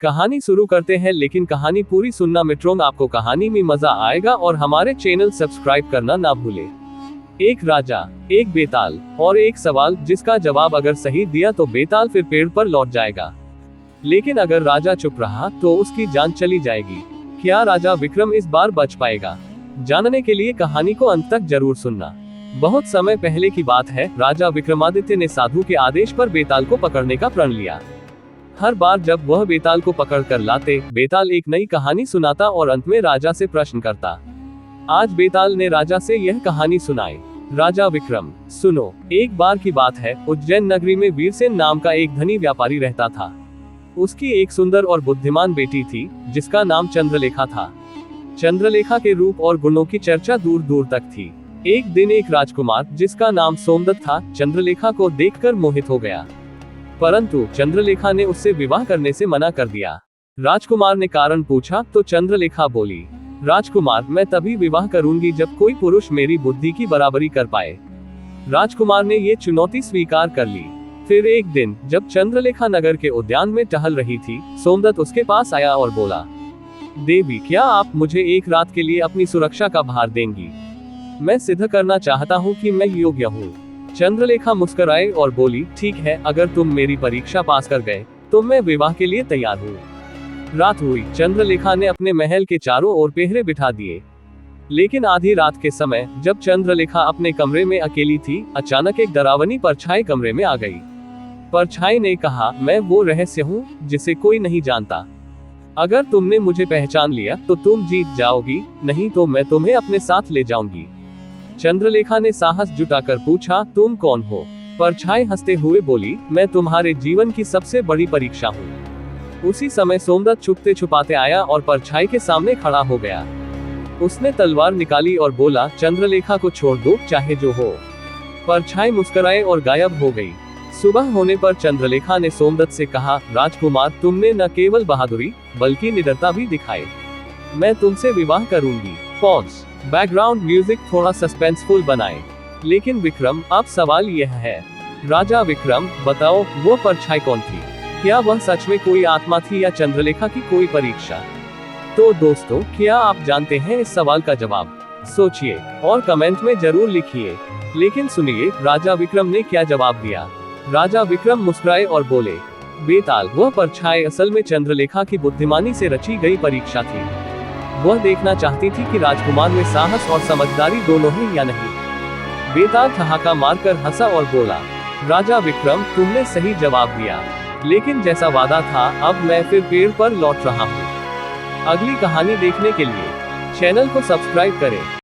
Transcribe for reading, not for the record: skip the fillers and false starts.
कहानी शुरू करते हैं, लेकिन कहानी पूरी सुनना मित्रों, आपको कहानी में मजा आएगा और हमारे चैनल सब्सक्राइब करना ना भूले। एक राजा, एक बेताल और एक सवाल जिसका जवाब अगर सही दिया तो बेताल फिर पेड़ पर लौट जाएगा, लेकिन अगर राजा चुप रहा तो उसकी जान चली जाएगी। क्या राजा विक्रम इस बार बच पाएगा? जानने के लिए कहानी को अंत तक जरूर सुनना। बहुत समय पहले की बात है, राजा विक्रमादित्य ने साधु के आदेश पर बेताल को पकड़ने का प्रण लिया। हर बार जब वह बेताल को पकड़ कर लाते, बेताल एक नई कहानी सुनाता और अंत में राजा से प्रश्न करता। आज बेताल ने राजा से यह कहानी सुनाई। राजा विक्रम, सुनो। एक बार की बात है, उज्जैन नगरी में वीरसेन नाम का एक धनी व्यापारी रहता था। उसकी एक सुंदर और बुद्धिमान बेटी थी, जिसका नाम चंद्रलेखा था। चंद्रलेखा के रूप और गुणों की चर्चा दूर दूर तक थी। एक दिन एक राजकुमार, जिसका नाम सोमदत्त था, चंद्रलेखा को देखकर मोहित हो गया, परंतु चंद्रलेखा ने उससे विवाह करने से मना कर दिया। राजकुमार ने कारण पूछा तो चंद्रलेखा बोली, राजकुमार, मैं तभी विवाह करूंगी जब कोई पुरुष मेरी बुद्धि की बराबरी कर पाए। राजकुमार ने ये चुनौती स्वीकार कर ली। फिर एक दिन जब चंद्रलेखा नगर के उद्यान में टहल रही थी, सोमदत्त उसके पास आया और बोला, देवी, क्या आप मुझे एक रात के लिए अपनी सुरक्षा का भार देंगी? मैं सिद्ध करना चाहता हूँ कि मैं योग्य हूँ। चंद्रलेखा मुस्कुराई और बोली, ठीक है, अगर तुम मेरी परीक्षा पास कर गए तो मैं विवाह के लिए तैयार हूँ। रात हुई। चंद्रलेखा ने अपने महल के चारों ओर पहरे बिठा दिए, लेकिन आधी रात के समय जब चंद्रलेखा अपने कमरे में अकेली थी, अचानक एक डरावनी परछाई कमरे में आ गई। परछाई ने कहा, मैं वो रहस्य हूँ जिसे कोई नहीं जानता। अगर तुमने मुझे पहचान लिया तो तुम जीत जाओगी, नहीं तो मैं तुम्हें अपने साथ ले जाऊंगी। चंद्रलेखा ने साहस जुटाकर पूछा, तुम कौन हो? परछाई हंसते हुए बोली, मैं तुम्हारे जीवन की सबसे बड़ी परीक्षा हूँ। उसी समय सोमदत्त छुपते छुपाते आया और परछाई के सामने खड़ा हो गया। उसने तलवार निकाली और बोला, चंद्रलेखा को छोड़ दो, चाहे जो हो। परछाई मुस्कुराए और गायब हो गई। सुबह होने पर चंद्रलेखा ने सोमदत्त से कहा, राजकुमार, तुमने न केवल बहादुरी बल्कि निडरता भी दिखाई। मैं तुमसे विवाह करूंगी। पॉज। बैकग्राउंड म्यूजिक थोड़ा सस्पेंसफुल बनाएं। लेकिन विक्रम, अब सवाल यह है, राजा विक्रम, बताओ, वो परछाई कौन थी? क्या वह सच में कोई आत्मा थी या चंद्रलेखा की कोई परीक्षा? तो दोस्तों, क्या आप जानते हैं इस सवाल का जवाब? सोचिए और कमेंट में जरूर लिखिए। लेकिन सुनिए, राजा विक्रम ने क्या जवाब दिया। राजा विक्रम मुस्कुराए और बोले, बेताल, वह परछाई असल में चंद्रलेखा की बुद्धिमानी से रची गई परीक्षा थी। वह देखना चाहती थी कि राजकुमार में साहस और समझदारी दोनों है या नहीं। बेताल ठहाका मारकर हंसा और बोला, राजा विक्रम, तुमने सही जवाब दिया, लेकिन जैसा वादा था, अब मैं फिर पेड़ पर लौट रहा हूँ। अगली कहानी देखने के लिए चैनल को सब्सक्राइब करें।